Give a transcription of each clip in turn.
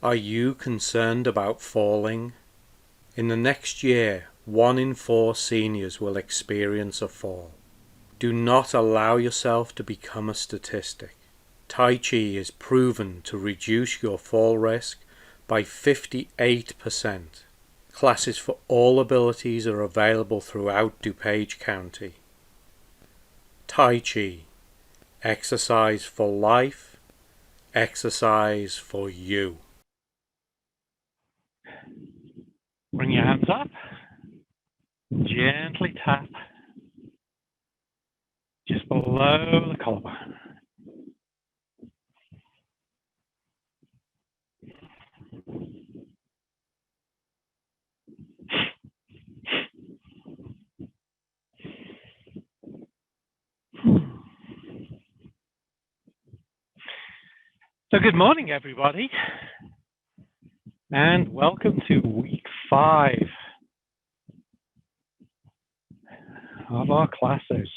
Are you concerned about falling? In the next year, 1 in 4 seniors will experience a fall. Do not allow yourself to become a statistic. Tai Chi is proven to reduce your fall risk by 58%. Classes for all abilities are available throughout DuPage County. Tai Chi, exercise for life, exercise for you. Bring your hands up, gently tap just below the collarbone. So good morning, everybody, and welcome to week 5 of our classes.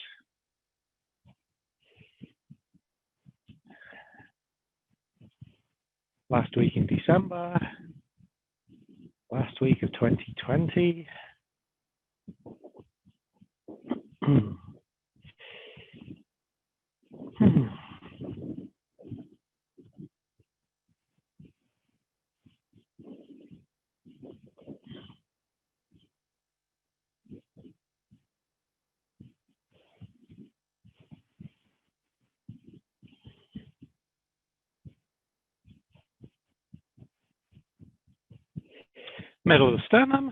Last week in December, last week of 2020. Middle of the sternum.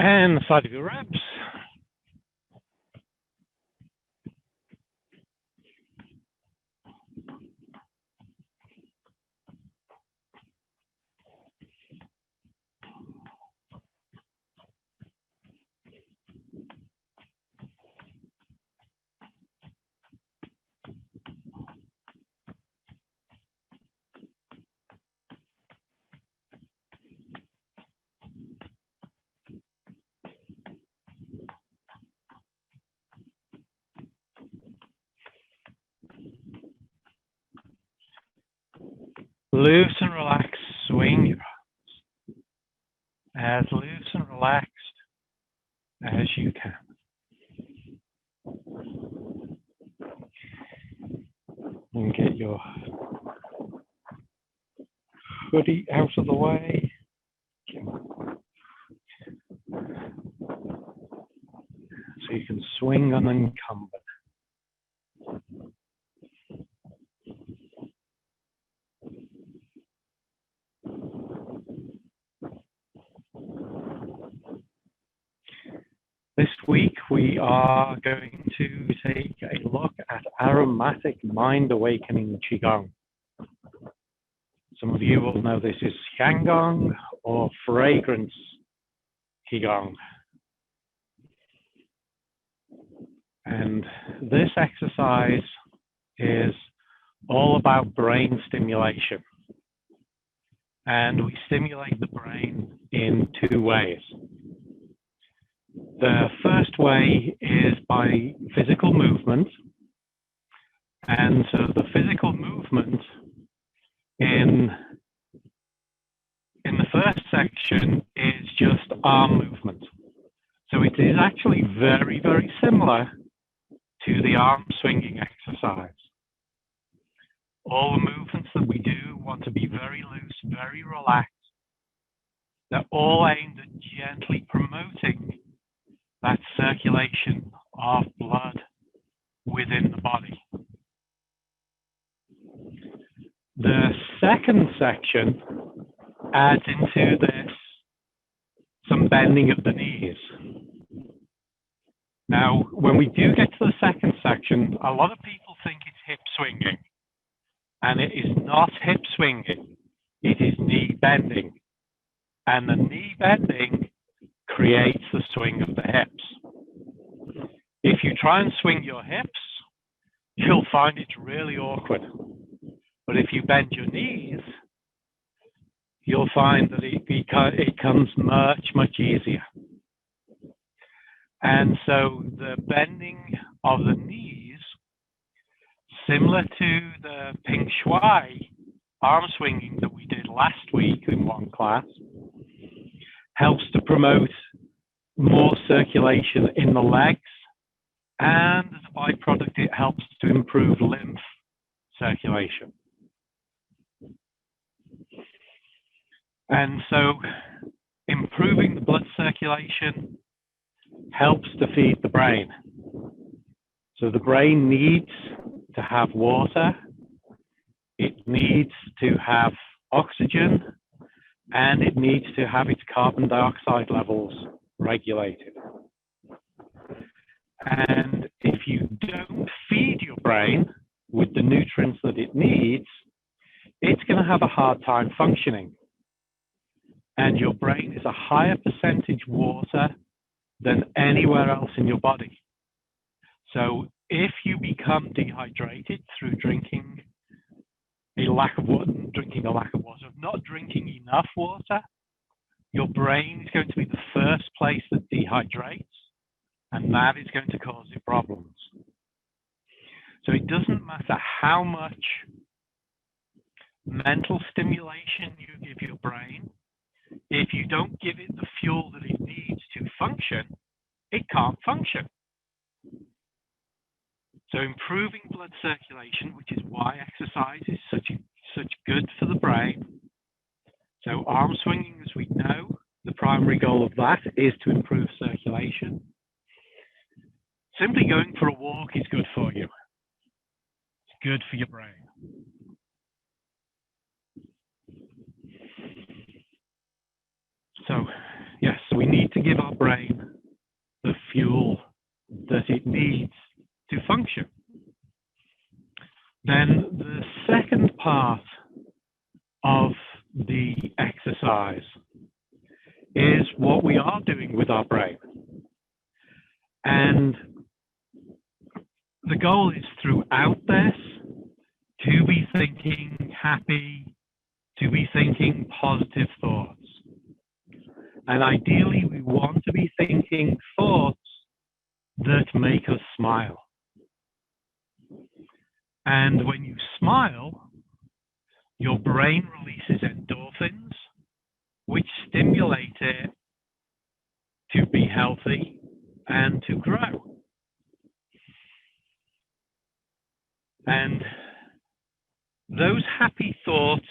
And the side of your ribs. Loose and relaxed, swing your arms. As loose and relaxed as you can. And get your hoodie out of the way. So you can swing unencumbered. This week we are going to take a look at Aromatic Mind Awakening Qigong. Some of you will know this is Qigong or Fragrance Qigong. And this exercise is all about brain stimulation. And we stimulate the brain in 2 ways. The first way is by physical movement. And so the physical movement in the first section is just arm movement. So it is actually very, very similar to the arm swinging exercise. All the movements that we do want to be very loose, very relaxed. They're all aimed at gently promoting that circulation of blood within the body. The second section adds into this some bending of the knees. Now, when we do get to the second section, a lot of people think it's hip swinging, and it is not hip swinging, it is knee bending. And the knee bending creates the swing of the hips. If you try and swing your hips, you'll find it's really awkward. But if you bend your knees, you'll find that it becomes much, much easier. And so the bending of the knees, similar to the Ping Shui arm swinging that we did last week in one class, helps to promote more circulation in the legs, and as a byproduct, it helps to improve lymph circulation. And so improving the blood circulation helps to feed the brain. So the brain needs to have water, it needs to have oxygen, and it needs to have its carbon dioxide levels regulated. And if you don't feed your brain with the nutrients that it needs, it's going to have a hard time functioning. And your brain is a higher percentage water than anywhere else in your body. So if you become dehydrated through drinking a lack of water, not drinking enough water, your brain is going to be the first place that dehydrates, and that is going to cause you problems. So it doesn't matter how much mental stimulation you give your brain, if you don't give it the fuel that it needs to function, it can't function. So improving blood circulation, which is why exercise is such good for the brain. So arm swinging, as we know, the primary goal of that is to improve circulation. Simply going for a walk is good for you. It's good for your brain. So, yes, we need to give our brain the fuel that it needs to function. Then the second part of the exercise is what we are doing with our brain. And the goal is throughout this to be thinking happy, to be thinking positive thoughts. And ideally, we want to be thinking thoughts that make us smile. And when you smile, your brain releases endorphins, which stimulate it to be healthy and to grow. And those happy thoughts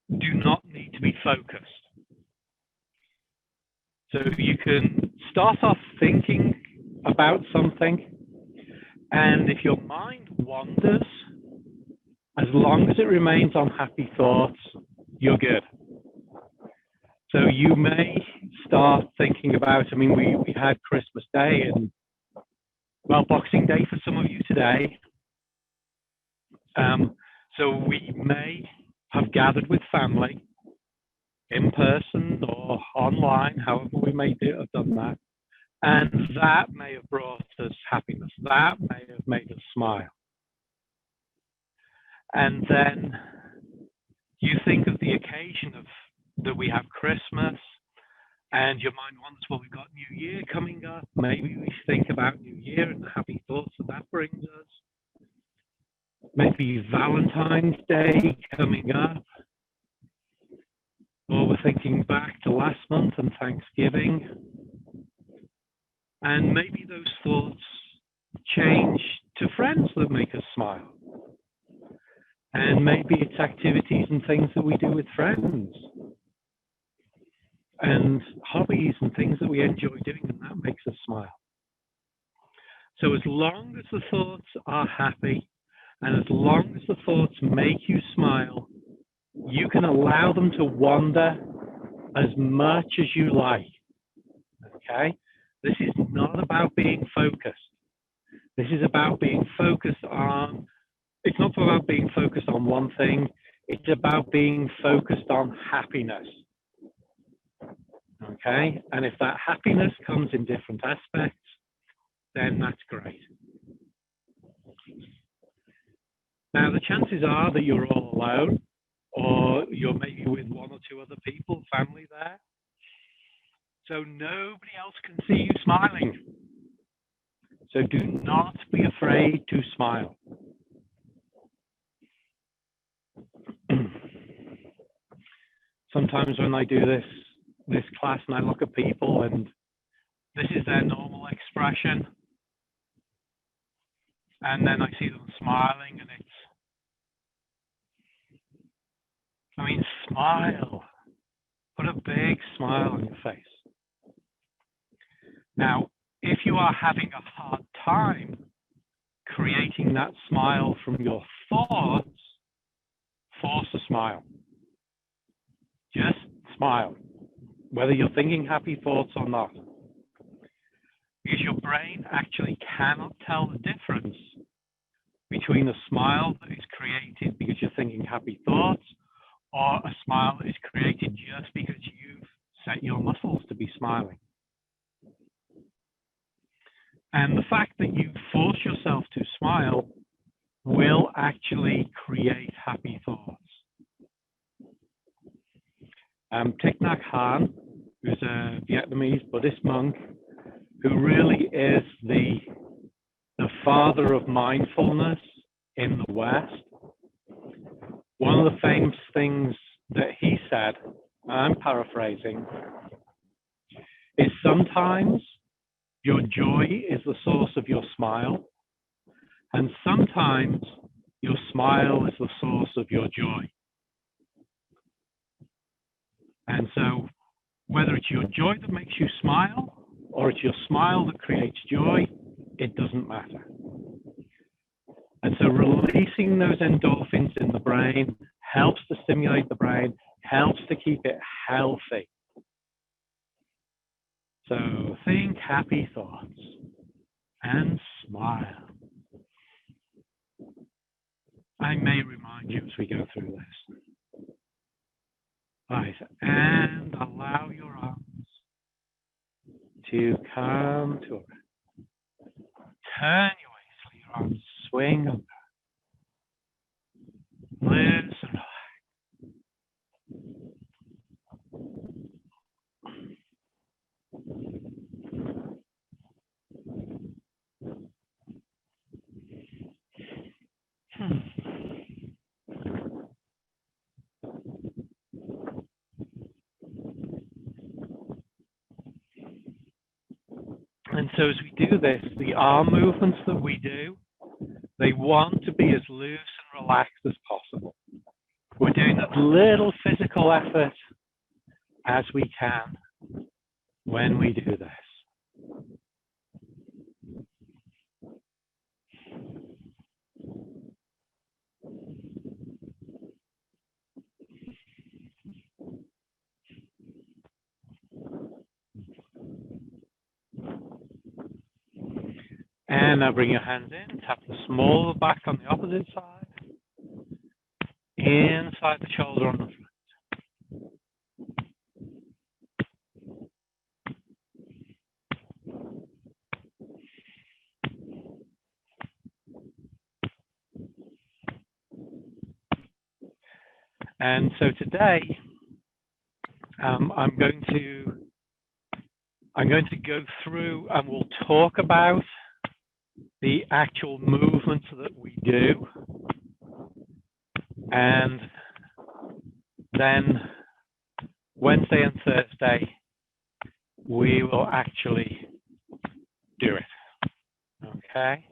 do not need to be focused. So you can start off thinking about something, and if your mind wanders, as long as it remains on happy thoughts, you're good. So you may start thinking about, we had Christmas Day and, Boxing Day for some of you today. So we may have gathered with family in person or online, however we may have done that. And that may have brought us happiness. That may have made us smile. And then you think of the occasion that we have Christmas, and your mind wanders, we've got New Year coming up. Maybe we think about New Year and the happy thoughts that brings us. Maybe Valentine's Day coming up. Or we're thinking back to last month and Thanksgiving. And maybe those thoughts change to friends that make us smile. And maybe it's activities and things that we do with friends. And hobbies and things that we enjoy doing, and that makes us smile. So as long as the thoughts are happy, and as long as the thoughts make you smile, You can allow them to wander as much as you like, okay? This is not about being focused. This is about being focused on, it's not about being focused on one thing, it's about being focused on happiness, okay? And if that happiness comes in different aspects, then that's great. Now, the chances are that you're all alone, or you're maybe with one or two other people, family there. So nobody else can see you smiling. So do not be afraid to smile. Sometimes when I do this class and I look at people and this is their normal expression, and then I see them smiling, and I mean, smile. Put a big smile on your face. Now, if you are having a hard time creating that smile from your thoughts, force a smile. Just smile, whether you're thinking happy thoughts or not. Because your brain actually cannot tell the difference between a smile that is created because you're thinking happy thoughts or a smile that is created just because you've set your muscles to be smiling. And the fact that you force yourself to smile will actually create happy thoughts. Thich Nhat Hanh, who's a Vietnamese Buddhist monk, who really is the father of mindfulness in the West. One of the famous things that he said, I'm paraphrasing, is sometimes your joy is the source of your smile, and sometimes your smile is the source of your joy. And so whether it's your joy that makes you smile or it's your smile that creates joy, it doesn't matter. And so releasing those endorphins in the brain helps to stimulate the brain, helps to keep it healthy. So think happy thoughts and smile. I may remind you as we go through this. Right, and allow your arms to come to a rest. Turn your waist so your arms swing under. Loose and relax. And so as we do this, the arm movements that we do, they want to be as loose and relaxed as possible. We're doing as little physical effort as we can when we do this. And now bring your hands in, tap the small back on the opposite side, inside the shoulder on the front. And so today, I'm going to go through and we'll talk about the actual movements that we do, and then Wednesday and Thursday we will actually do it. Okay?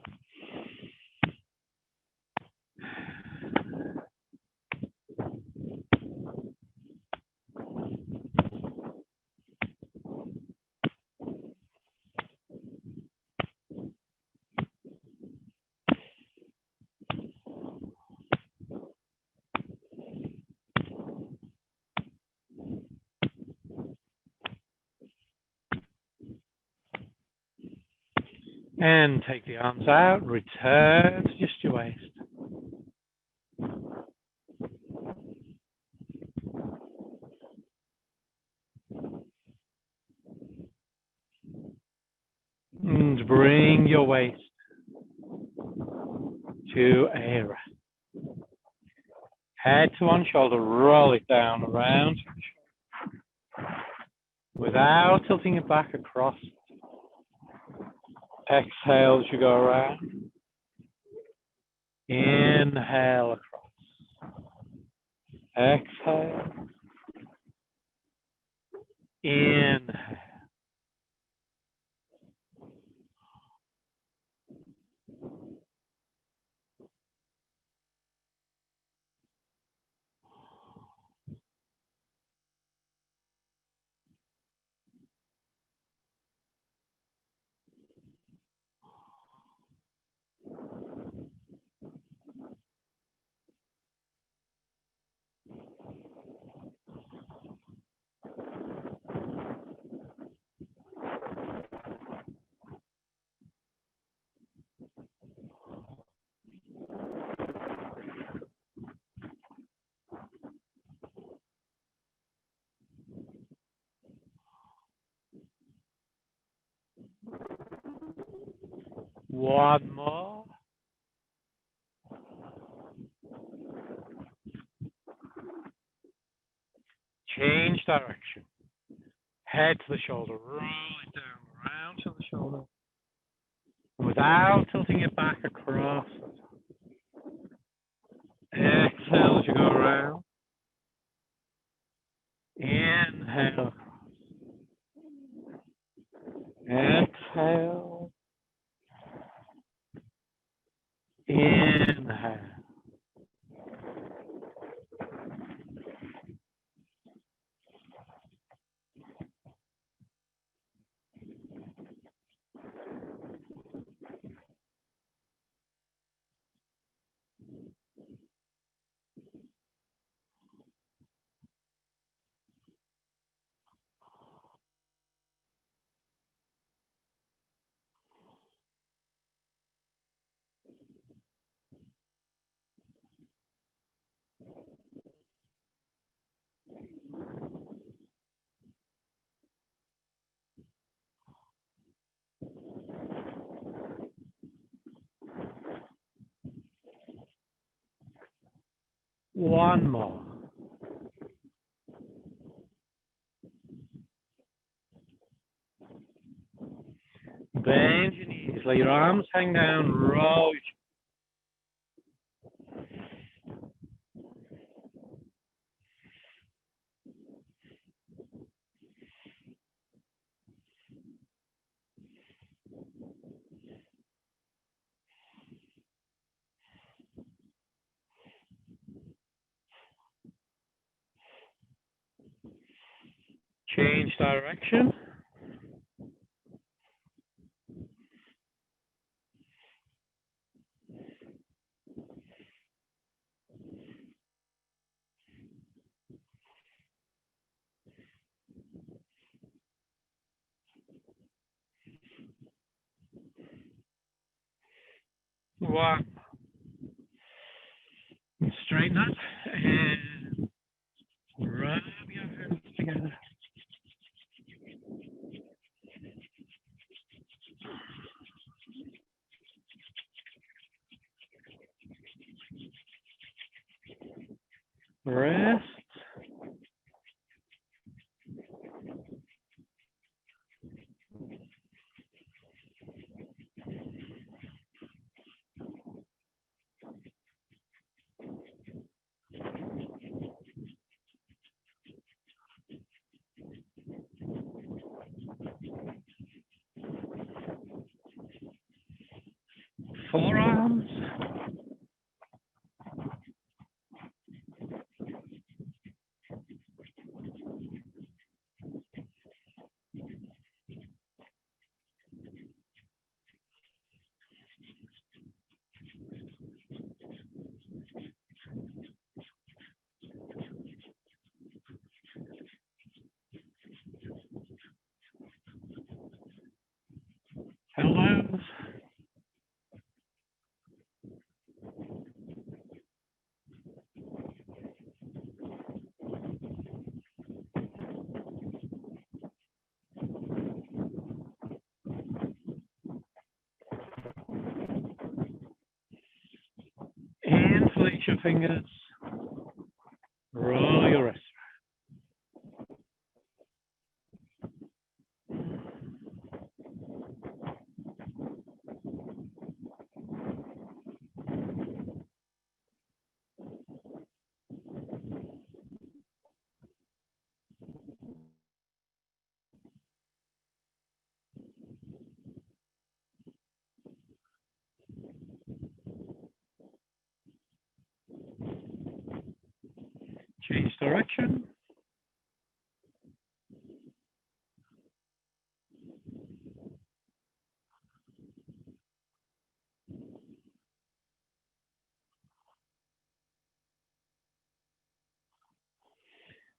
And take the arms out, return to just your waist. And bring your waist to a rest. Head to one shoulder, roll it down around without tilting it back across. Exhale as you go around. Inhale across. Exhale. Inhale. One more. Change direction. Head to the shoulder. Roll it down around to the shoulder. Without tilting it back across. Exhale as you go around. Inhale. Exhale. Inhale. One more. Bend your knees. Let your arms hang down. Roll. Change direction. One. And straighten up and rub your hands together. Rest. Forearms. Elbows. your fingers, roll your wrists. Change direction.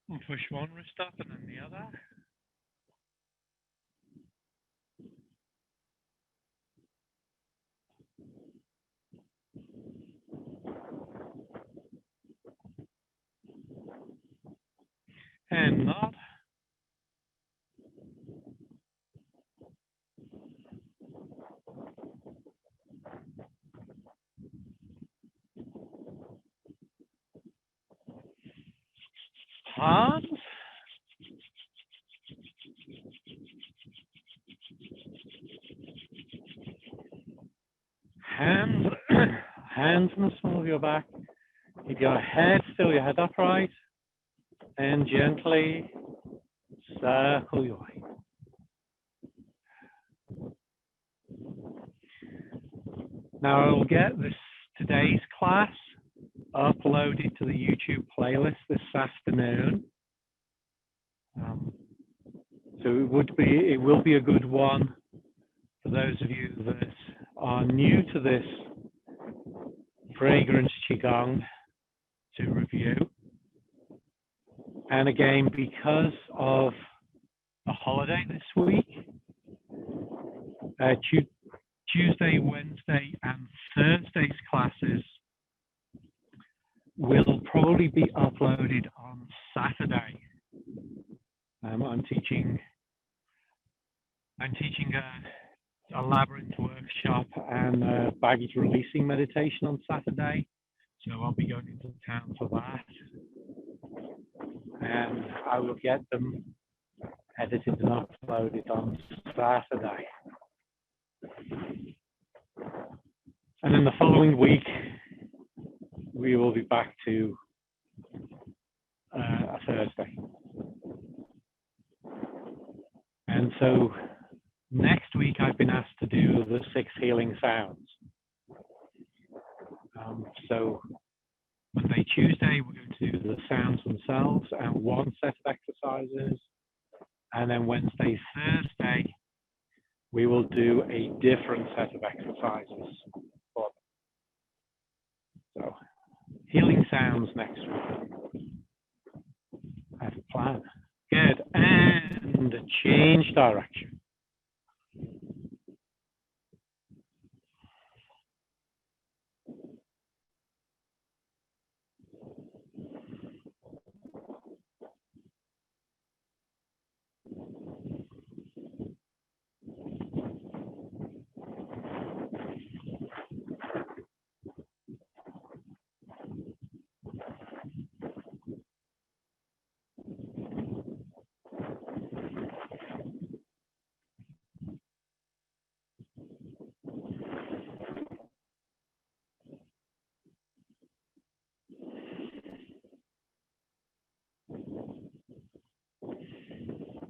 And push one wrist up and then the other. And nod. Palms. Hands, hands in the small of your back. Keep your head still, your head upright. And gently circle your way. Now I will get today's class uploaded to the YouTube playlist this afternoon. So it will be a good one for those of you that are new to this fragrance Qigong to review. And again, because of a holiday this week, Tuesday, Wednesday, and Thursday's classes will probably be uploaded on Saturday. I'm teaching a labyrinth workshop and a baggage releasing meditation on Saturday. So I'll be going into town for that. And I will get them edited and uploaded on Saturday. And then the following week, we will be back to a Thursday. And so next week, I've been asked to do the 6 healing sounds. So Monday, Tuesday, we're going to do the sounds themselves and one set of exercises. And then Wednesday, Thursday, we will do a different set of exercises for them. So healing sounds next week. I have a plan. Good. And change direction.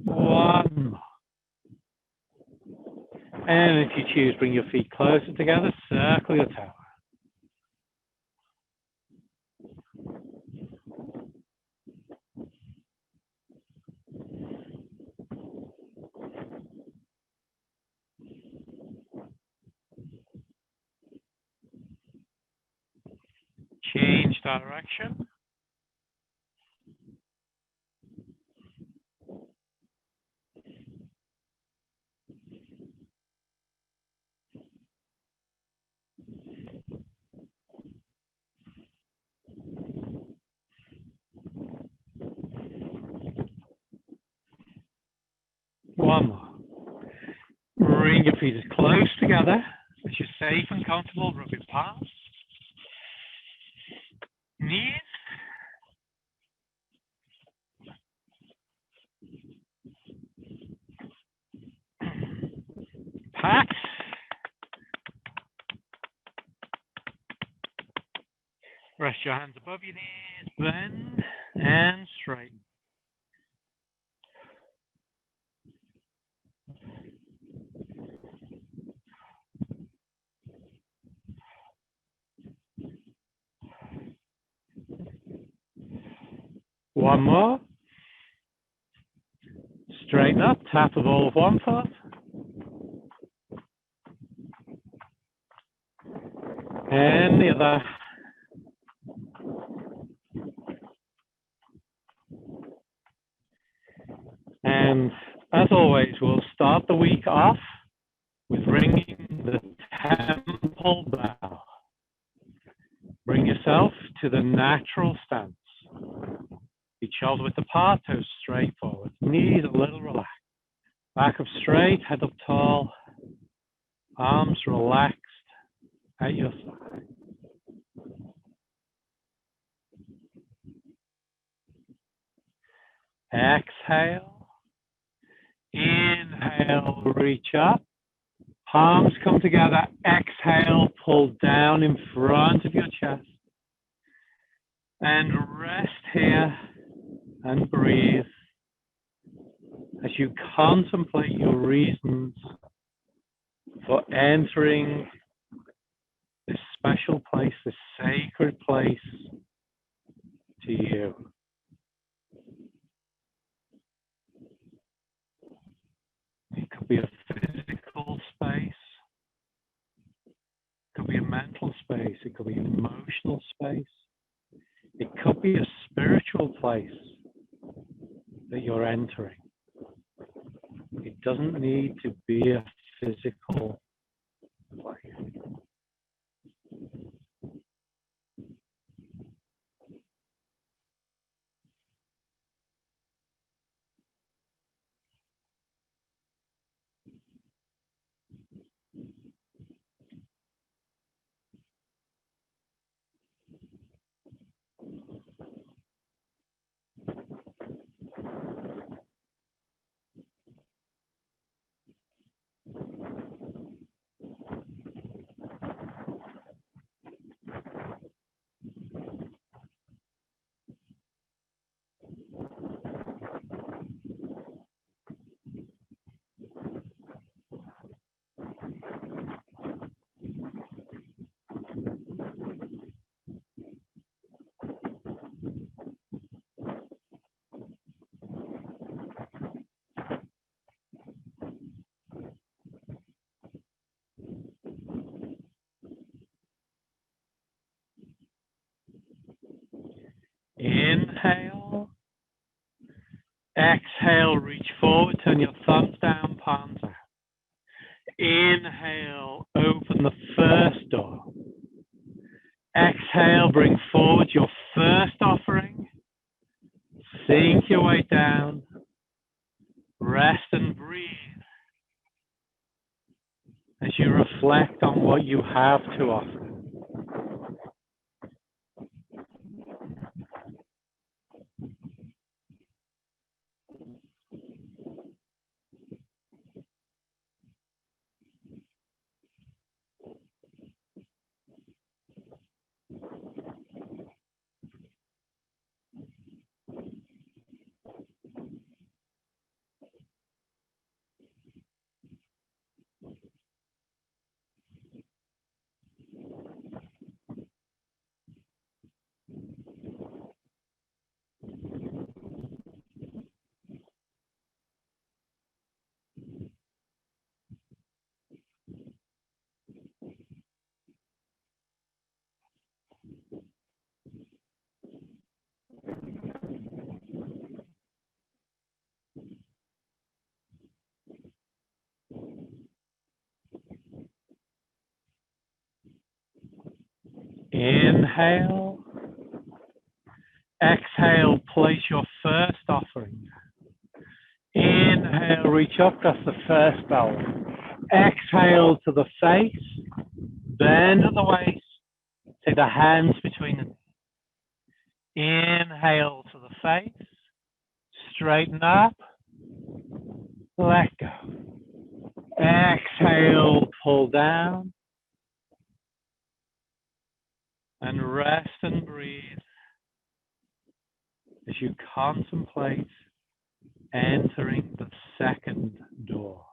One. And if you choose, bring your feet closer together, circle your tower. Change direction. One more. Bring your feet as close together as you're safe and comfortable. Rub your palms. knees. Pat. Rest your hands above your knees, bend and straighten. One more. Straighten up, tap the ball of one foot. And the other. And as always, we'll start the week off with ringing the temple bell. Bring yourself to the natural stance. Feet shoulder width apart, toes straight forward. Knees a little relaxed. Back up straight, head up tall. Arms relaxed at your side. Exhale. Inhale, reach up. Palms come together. Exhale, pull down in front of your chest. And rest here and breathe as you contemplate your reasons for entering this special place, this sacred place to you. It could be a physical space, it could be a mental space, it could be an emotional space, it could be a spiritual place that you're entering. It doesn't need to be a physical place. Inhale. Exhale, reach forward, turn your thumbs down, palms out. Inhale, open the first door. Exhale, bring forward your first offering. Sink your way down. Rest and breathe as you reflect on what you have to offer. Inhale. Exhale, place your first offering. Inhale, reach up, that's the first bell. Exhale to the face, bend at the waist, take the hands between the knees. Inhale to the face, straighten up, let go. Exhale, pull down, and rest and breathe as you contemplate entering the second door.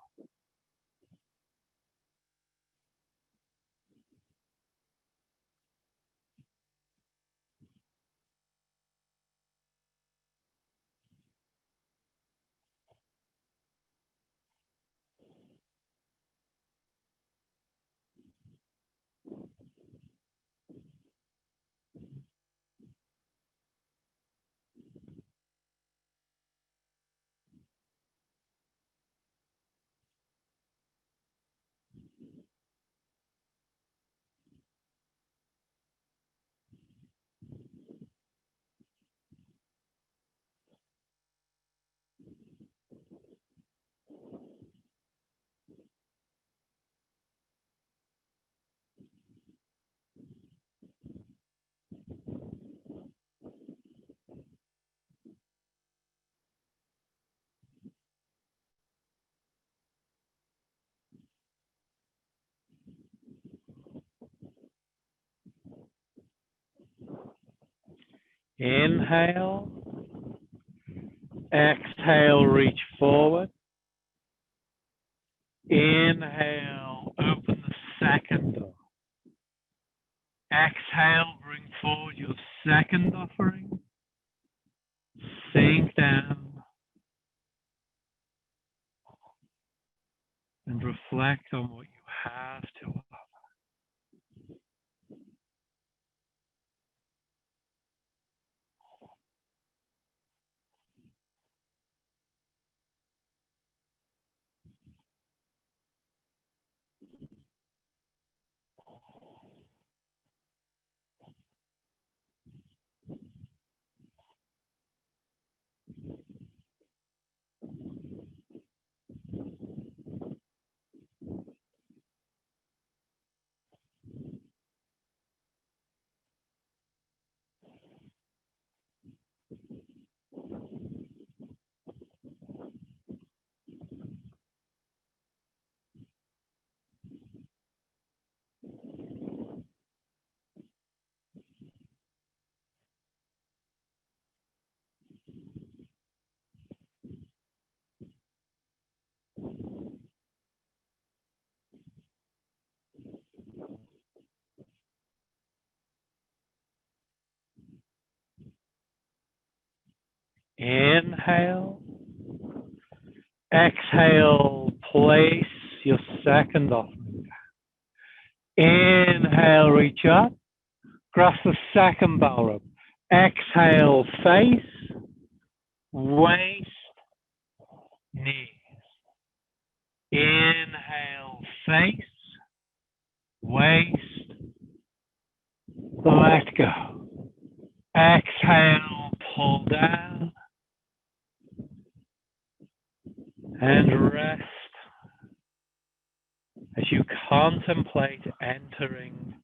Inhale, exhale, reach forward. Inhale, open the second door. Exhale, bring forward your second offering. Sink down and reflect on what you have to offer. Inhale, exhale, place your second offering. Inhale, reach up, grasp the second bell rope. Exhale, face, waist, knees. Inhale, face, waist, let go. Exhale, pull down, and rest as you contemplate entering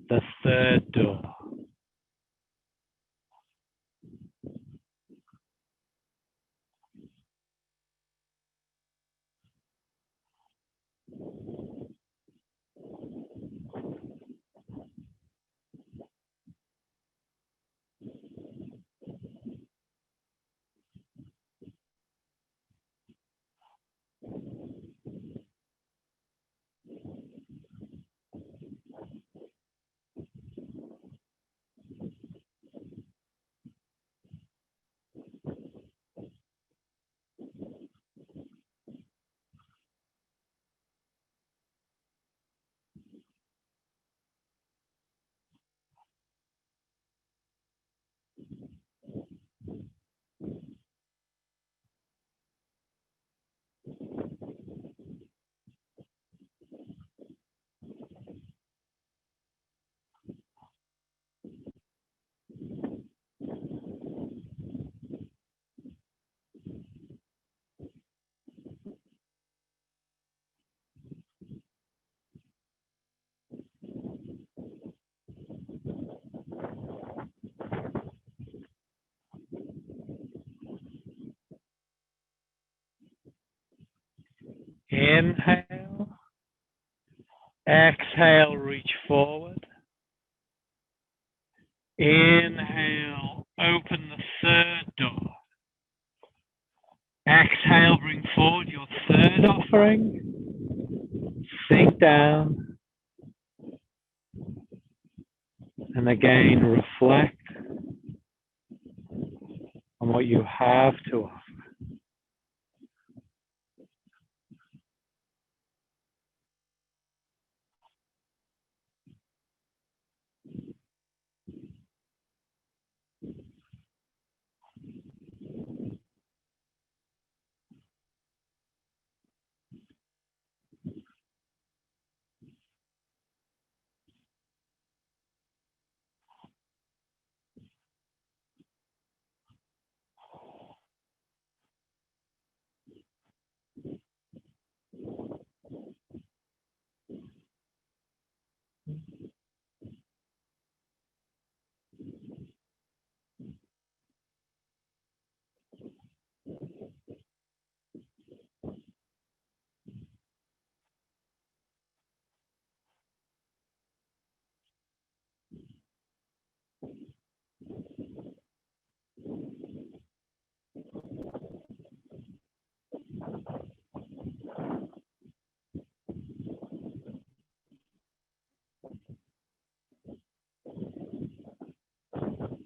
the third door. Inhale. Exhale, reach forward. Inhale, open the third door. Exhale, bring forward your third offering. Sink down. And again, reflect on what you have to offer.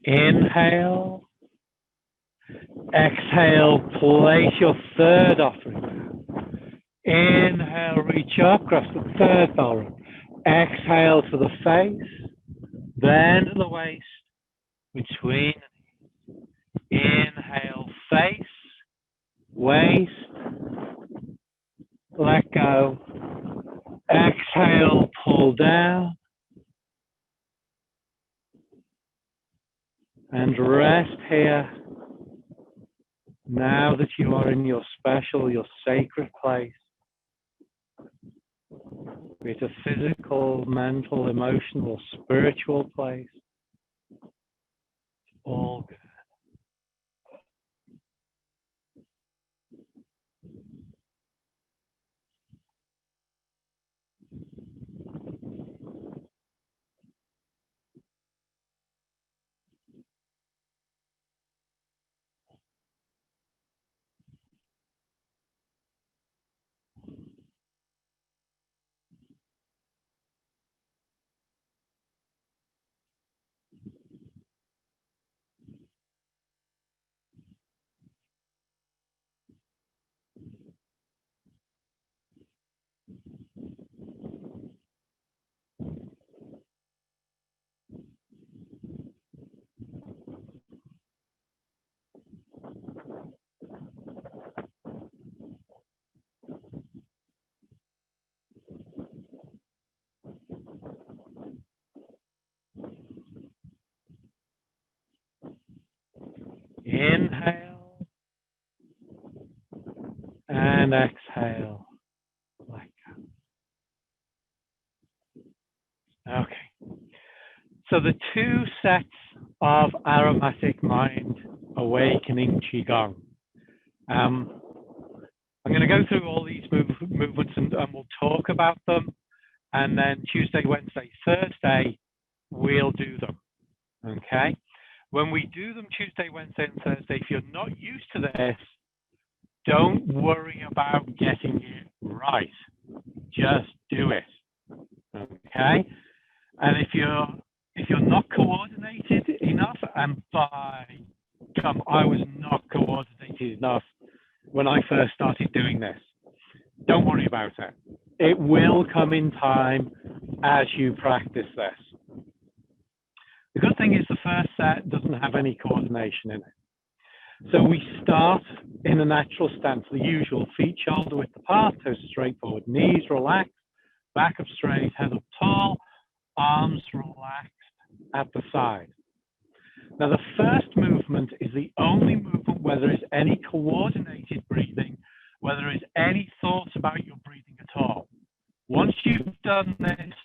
Inhale. Exhale, place your third offering down. Inhale, reach up, across the third bell rope. Exhale to the face, then to the waist, between. Inhale, face, waist, let go. Exhale, pull down. And rest here. Now that you are in your special, your sacred place, be it a physical, mental, emotional, spiritual place, all good. Inhale and exhale. Like that. Okay. So the two sets of aromatic mind awakening Qigong. I'm going to go through all these movements and we'll talk about them. And then Tuesday, Wednesday, Thursday, we'll do them. Okay? When we do them Tuesday, Wednesday, and Thursday, if you're not used to this, don't worry about getting it right. Just do it. Okay? And if you're not coordinated enough, and by I was not coordinated enough when I first started doing this. Don't worry about it. It will come in time as you practice this. The good thing is the first set doesn't have any coordination in it. So we start in a natural stance, the usual feet shoulder width apart, toes straight forward, knees relaxed, back up straight, head up tall, arms relaxed at the side. Now the first movement is the only movement where there is any coordinated breathing, where there is any thoughts about your breathing at all. Once you've done this,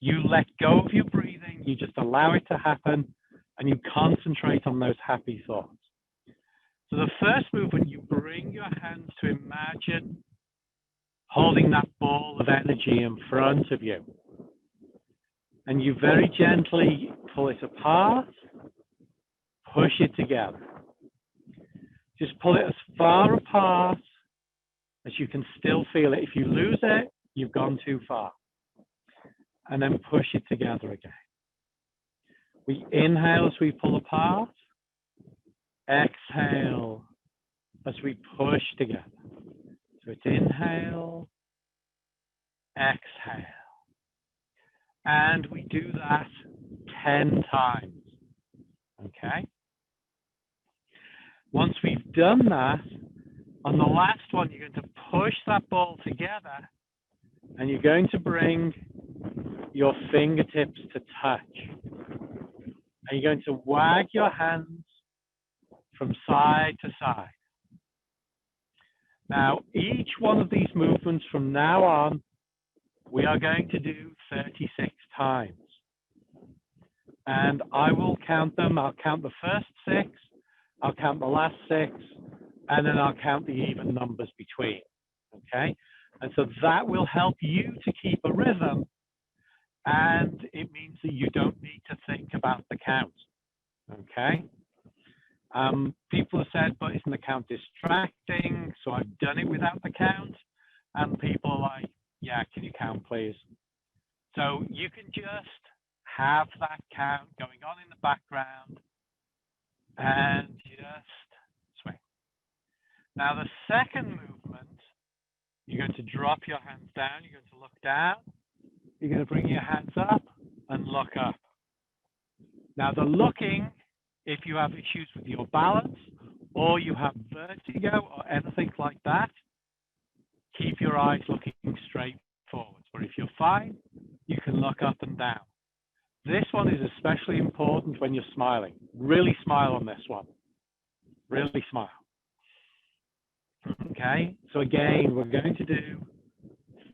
you let go of your breathing, you just allow it to happen, and you concentrate on those happy thoughts. So the first movement, you bring your hands to imagine holding that ball of energy in front of you. And you very gently pull it apart, push it together. Just pull it as far apart as you can still feel it. If you lose it, you've gone too far. And then push it together again. We inhale as we pull apart. Exhale as we push together. So it's inhale, exhale. And we do that 10 times. Okay? Once we've done that, on the last one, you're going to push that ball together and you're going to bring your fingertips to touch. And you're going to wag your hands from side to side. Now, each one of these movements from now on, we are going to do 36 times. And I will count them. I'll count the first 6, I'll count the last 6, and then I'll count the even numbers between. Okay? And so that will help you to keep a rhythm, and it means that you don't need to think about the count. Okay? People have said, but isn't the count distracting? So I've done it without the count. And people are like, yeah, can you count, please? So you can just have that count going on in the background and just swing. Now, the second movement, you're going to drop your hands down. You're going to look down. You're going to bring your hands up and look up. Now, the looking, if you have issues with your balance or you have vertigo or anything like that, keep your eyes looking straight forward. But if you're fine, you can look up and down. This one is especially important when you're smiling. Really smile on this one. Really smile. Okay, so again, we're going to do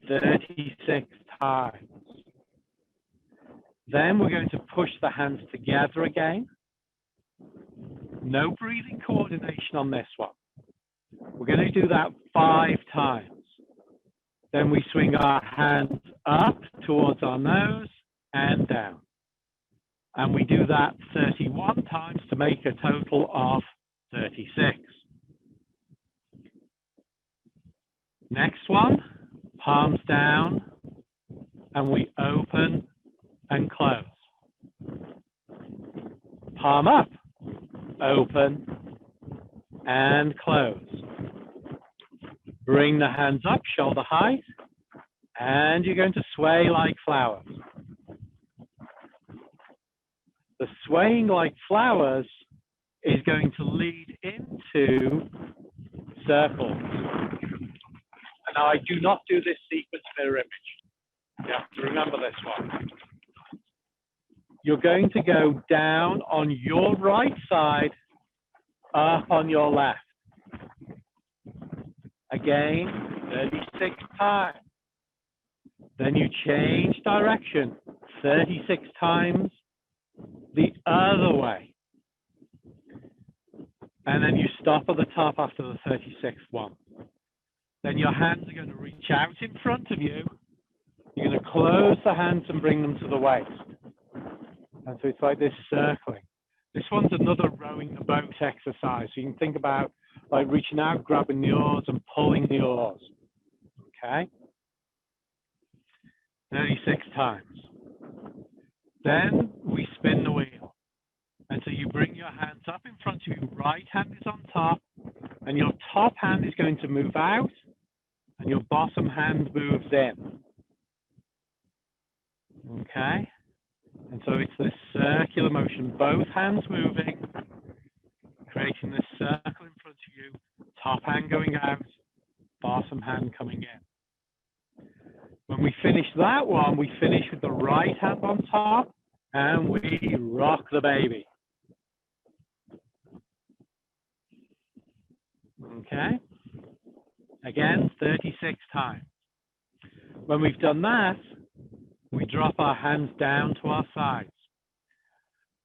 36 times. Then we're going to push the hands together again. No breathing coordination on this one. We're going to do that 5 times. Then we swing our hands up towards our nose and down. And we do that 31 times to make a total of 36. Next one, palms down, and we open and close. Palm up, open, and close. Bring the hands up, shoulder height, and you're going to sway like flowers. The swaying like flowers is going to lead into circles. And now I do not do this sequence mirror image. You have to remember this one. You're going to go down on your right side, up on your left. Again, 36 times. Then you change direction 36 times the other way. And then you stop at the top after the 36th one. Then your hands are going to reach out in front of you. You're going to close the hands and bring them to the waist. And so it's like this circling. This one's another rowing the boat exercise. So you can think about like reaching out, grabbing the oars and pulling the oars. Okay? 36 times. Then we spin the wheel. And so you bring your hands up in front of you. Right hand is on top. And your top hand is going to move out. And your bottom hand moves in. Okay? And so it's this circular motion. Both hands moving. Creating this circle in front of you. Top hand going out. Bottom hand coming in. When we finish that one, we finish with the right hand on top. And we rock the baby. Okay? Again, 36 times. When we've done that, we drop our hands down to our sides.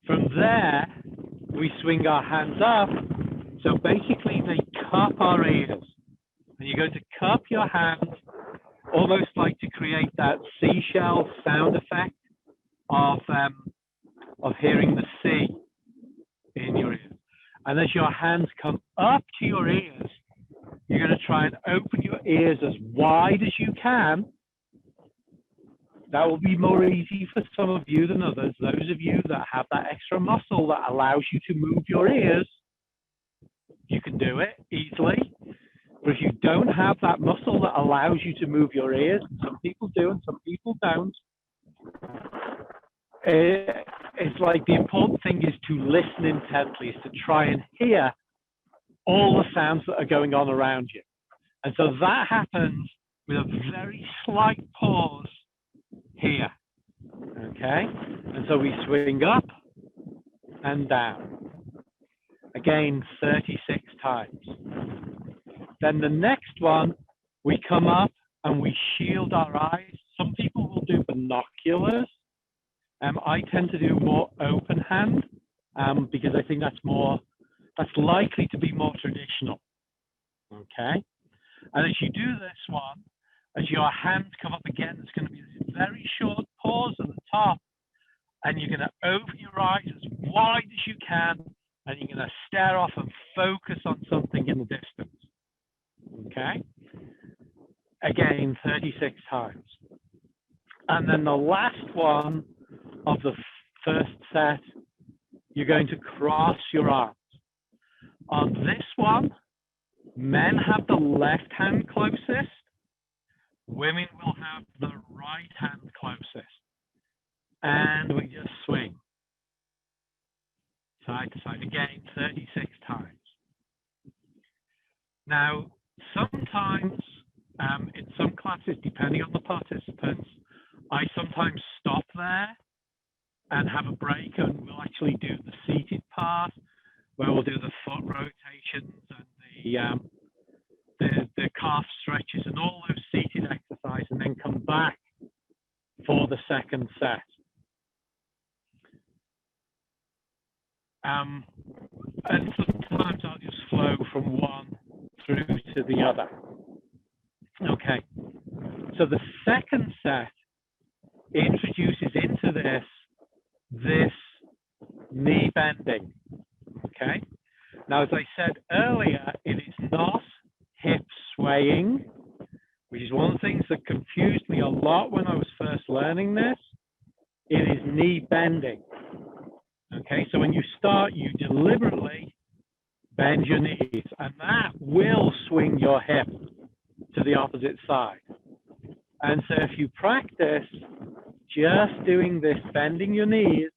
From there, we swing our hands up. So basically, they cup our ears. And you're going to cup your hands almost like to create that seashell sound effect of hearing the sea in your ears. And as your hands come up to your ears, you're going to try and open your ears as wide as you can. That will be more easy for some of you than others. Those of you that have that extra muscle that allows you to move your ears, you can do it easily. But if you don't have that muscle that allows you to move your ears, some people do and some people don't, it's like the important thing is to listen intently, is to try and hear all the sounds that are going on around you. And so that happens with a very slight pause here, okay? And so we swing up and down, again 36 times. Then the next one, we come up and we shield our eyes. Some people will do binoculars. I tend to do more open hand because I think that's likely to be more traditional, okay? And as you do this one, as your hands come up again, there's going to be this very short pause at the top, and you're going to open your eyes as wide as you can, and you're going to stare off and focus on something in the distance, okay? Again, 36 times. And then the last one of the first set, you're going to cross your arms. On this one, men have the left hand closest, women will have the right hand closest. And we just swing side to side, again, 36 times. Now, sometimes in some classes, depending on the participants, I sometimes stop there and have a break, and we'll actually do the seated part, where we'll do the foot rotations and the calf stretches and all those seated exercises, and then come back for the second set. And sometimes I'll just flow from one through to the other. Okay, so the second set introduces into this knee bending, okay? Now, as I said earlier, it is not hip swaying, which is one of the things that confused me a lot when I was first learning this. It is knee bending, okay? So when you start, you deliberately bend your knees, and that will swing your hip to the opposite side. And so if you practice just doing this, bending your knees,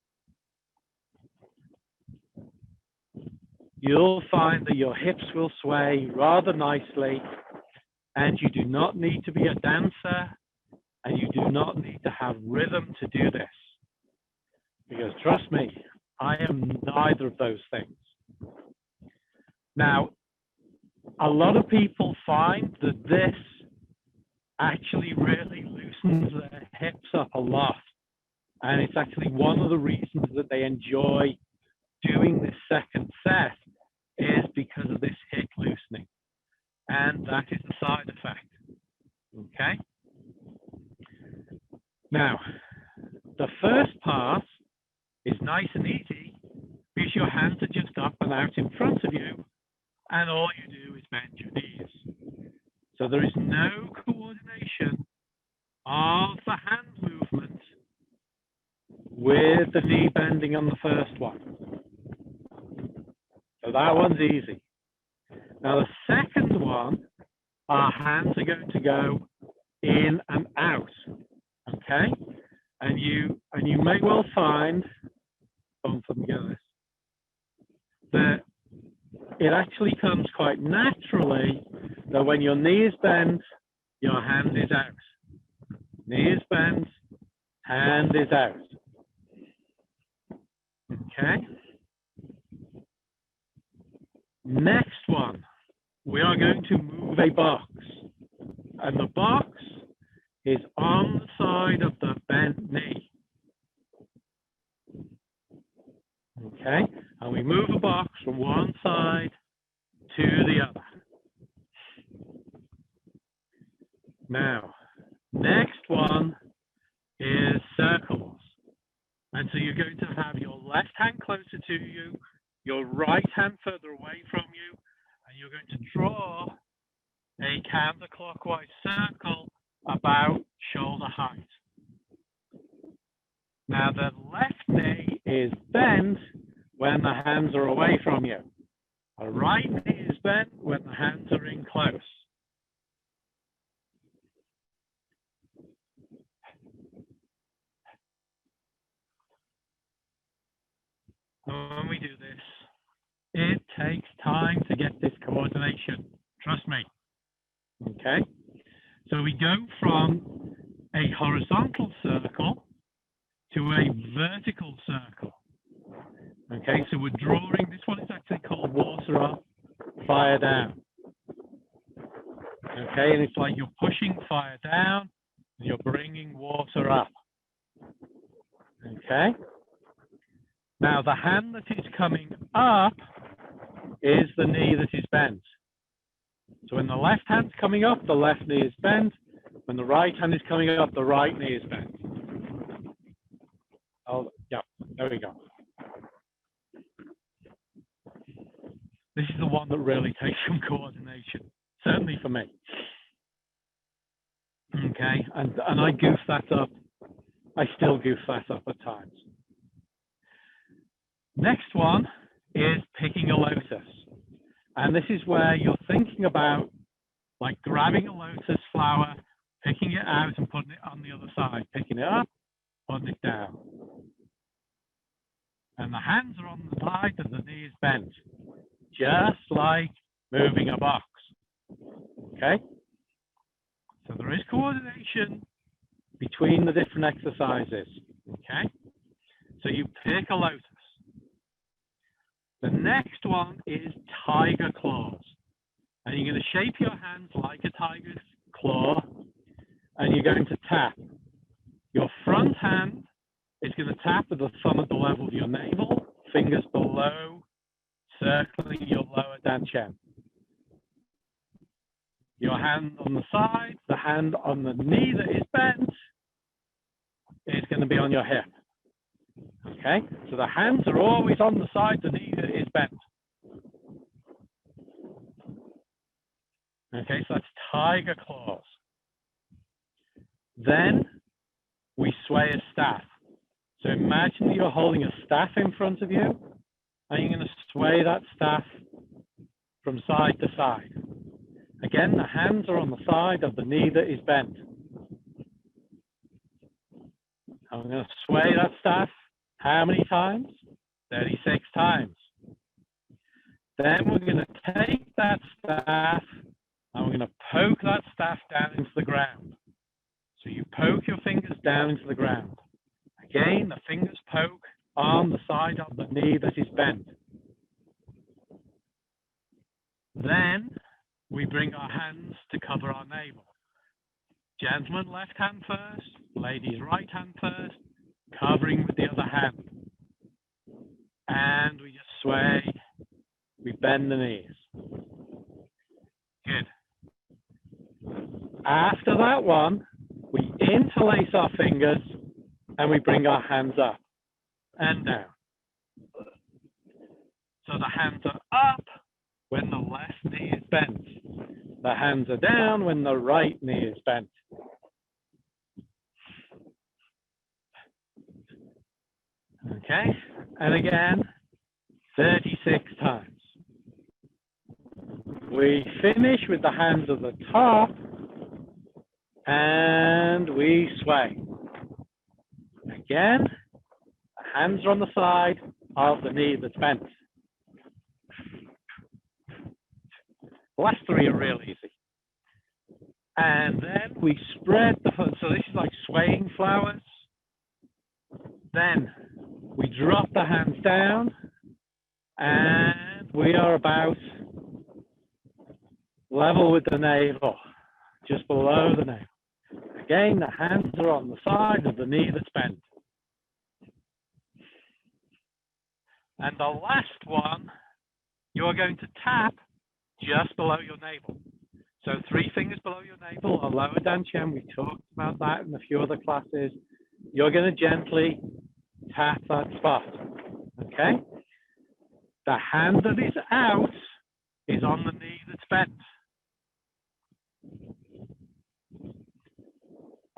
you'll find that your hips will sway rather nicely, and you do not need to be a dancer, and you do not need to have rhythm to do this. Because trust me, I am neither of those things. Now, a lot of people find that this actually really loosens their hips up a lot. And it's actually one of the reasons that they enjoy doing this second set is because of this hip loosening. And that is a side effect. Okay? Now, the first part is nice and easy because your hands are just up and out in front of you, and all you do is bend your knees. So there is no coordination of the hand movement with the knee bending on the first one. So that one's easy. Now the second one, our hands are going to go in and out, okay? And you may well find, both of them together, that it actually comes quite naturally that when your knee is bent, your hand is out. Knee is bent, hand is out. Okay? Next one, we are going to move a box. And the box is on the side of the bent knee. Okay? And we move a box from one side to the other. Now, Next one is circles. And so you're going to have your left hand closer to you, your right hand further away from you, and you're going to draw a counterclockwise circle about shoulder height. Now the left knee is bent when the hands are away from you. The right knee is bent when the hands are in close. And when we do this, it takes time to get this coordination. Trust me. Okay? So we go from a horizontal circle to a vertical circle. Okay, so we're drawing, this one is actually called water up, fire down. Okay, and it's like you're pushing fire down, and you're bringing water up. Okay? Now the hand that is coming up is the knee that is bent. So when the left hand's coming up, the left knee is bent. When the right hand is coming up, the right knee is bent. Oh, yeah, there we go. This is the one that really takes some coordination, certainly for me. Okay, and I goof that up. I still goof that up at times. Next one is picking a lotus. And this is where you're thinking about like grabbing a lotus flower, picking it out and putting it on the other side, picking it up, putting it down. And the hands are on the side and the knee is bent, just like moving a box. Okay? So there is coordination between the different exercises. Okay? So you pick a lotus. The next one is tiger claws. And you're going to shape your hands like a tiger's claw, and you're going to tap. Your front hand is going to tap with the thumb at the level of your navel, fingers below, circling your lower dantian. Your hand on the side, the hand on the knee that is bent, is going to be on your hip. Okay, so the hands are always on the side, the knee that is bent. Okay, so that's tiger claws. Then we sway a staff. So imagine that you're holding a staff in front of you, and you're going to sway that staff from side to side. Again, the hands are on the side of the knee that is bent. I'm going to sway that staff. How many times? 36 times. Then we're going to take that staff and we're going to poke that staff down into the ground. So you poke your fingers down into the ground. Again, the fingers poke on the side of the knee that is bent. Then we bring our hands to cover our navel. Gentlemen, left hand first. Ladies, right hand first. Covering with the other hand. And we just sway. We bend the knees. Good. After that one, we interlace our fingers and we bring our hands up and down. So the hands are up when the left knee is bent. The hands are down when the right knee is bent. Okay, and again, 36 times. We finish with the hands at the top, and we sway. Again, the hands are on the side of the knee that's bent. The last three are real easy. And then we spread the foot. So this is like swaying flowers. Then we drop the hands down, and we are about level with the navel, just below the navel. Again, the hands are on the side of the knee that's bent. And the last one, you are going to tap just below your navel. So 3 fingers below your navel, or lower dantian. We talked about that in a few other classes. You're going to gently tap that spot. Okay? The hand that is out is on the knee that's bent.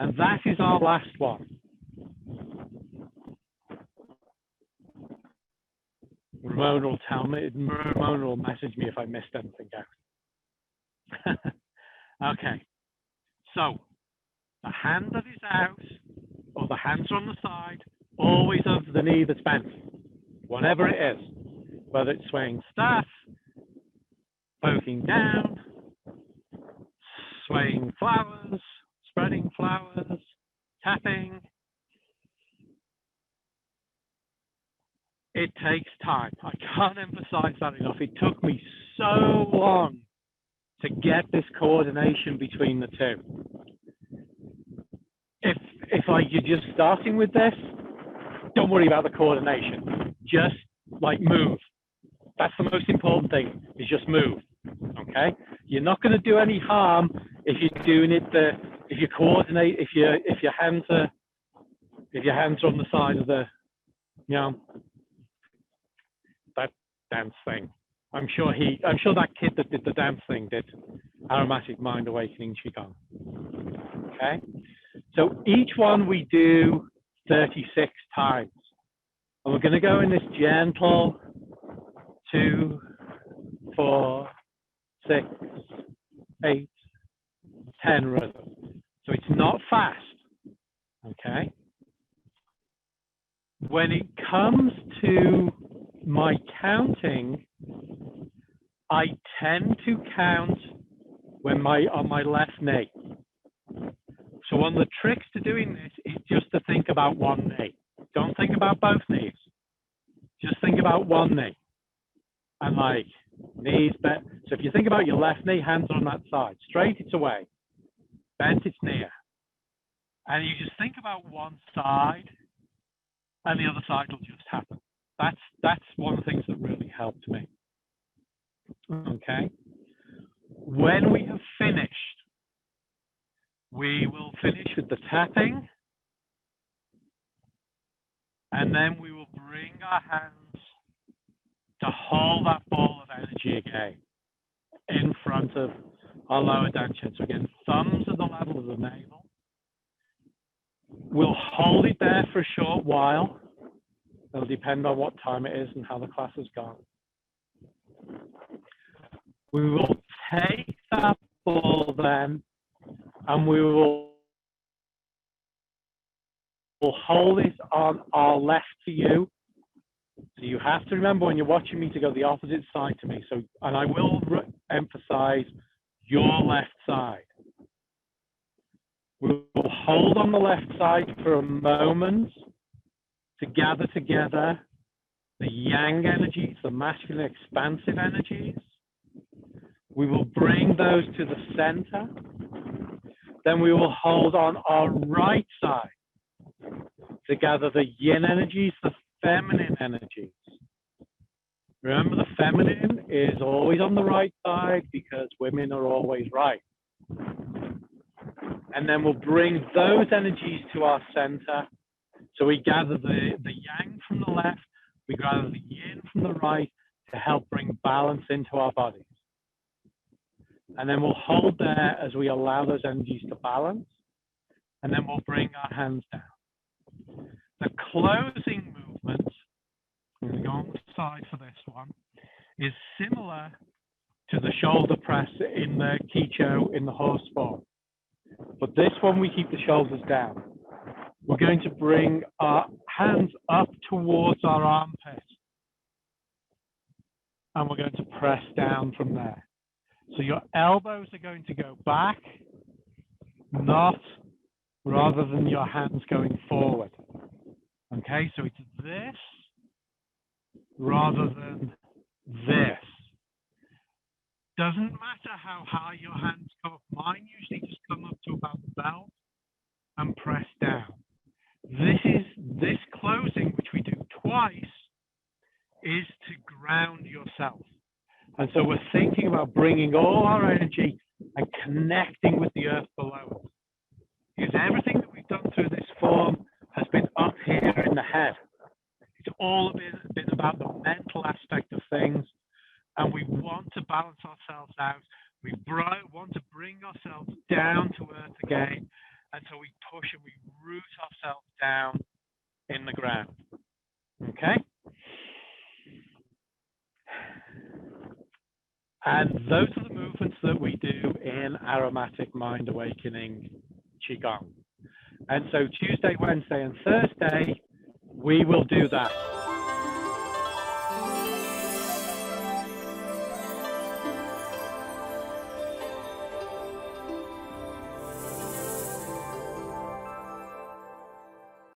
And that is our last one. Ramon will message me if I missed anything out. Okay, so the hand that is out, or the hands are on the side, always over the knee that's bent, whatever it is, whether it's swaying staff, poking down, swaying flowers, spreading flowers, tapping. It takes time. I can't emphasize that enough. It took me so long to get this coordination between the two. If you're just starting with this, don't worry about the coordination. Just like move. That's the most important thing, is just move. Okay? You're not going to do any harm if you're doing it if you coordinate, if your hands are on the side of the, you know, that dance thing. I'm sure that kid that did the dance thing did Aromatic Mind Awakening Qigong. Okay? So each one we do 36 times. And we're going to go in this gentle 2, 4, 6, 8, 10 rhythm. So it's not fast. Okay? When it comes to my counting, I tend to count when on my left knee. So one of the tricks to doing this is just to think about one knee. Don't think about both knees. Just think about one knee. And like knees bent. So if you think about your left knee, hands on that side. Straight, it's away. Bent, it's near. And you just think about one side, and the other side will just happen. That's one of the things that really helped me. Okay? When we have finished, we will finish with the tapping, and then we will bring our hands to hold that ball of energy again in front of our lower dantian. So again, thumbs at the level of the navel. We'll hold it there for a short while. It'll depend on what time it is and how the class has gone. We will take that ball then, and we will hold it on our left to you. So you have to remember when you're watching me to go the opposite side to me. So, and I will emphasize your left side. We will hold on the left side for a moment to gather together the yang energies, the masculine expansive energies. We will bring those to the center. Then we will hold on our right side to gather the yin energies, the feminine energies. Remember, the feminine is always on the right side because women are always right. And then we'll bring those energies to our center. So we gather the yang from the left, we gather the yin from the right to help bring balance into our bodies. And then we'll hold there as we allow those energies to balance. And then we'll bring our hands down. The closing movement, I'm going to go on the side for this one, is similar to the shoulder press in the Qicho in the horse form. But this one, we keep the shoulders down. We're going to bring our hands up towards our armpit. And we're going to press down from there. So your elbows are going to go back, not rather than your hands going forward. Okay, so it's this rather than this. Doesn't matter how high your hands go up. Mine usually just come up to about the belt and press down. This closing, which we do twice, is to ground yourself. And so we're thinking about bringing all our energy and connecting with the earth below us. Because everything that we've done through this form has been up here in the head. It's all been about the mental aspect of things, and we want to balance ourselves out. We want to bring ourselves down to earth again, and so we push and we root ourselves down in the ground. Okay? And those are the movements that we do in Aromatic Mind Awakening Qigong. And so Tuesday, Wednesday, and Thursday, we will do that.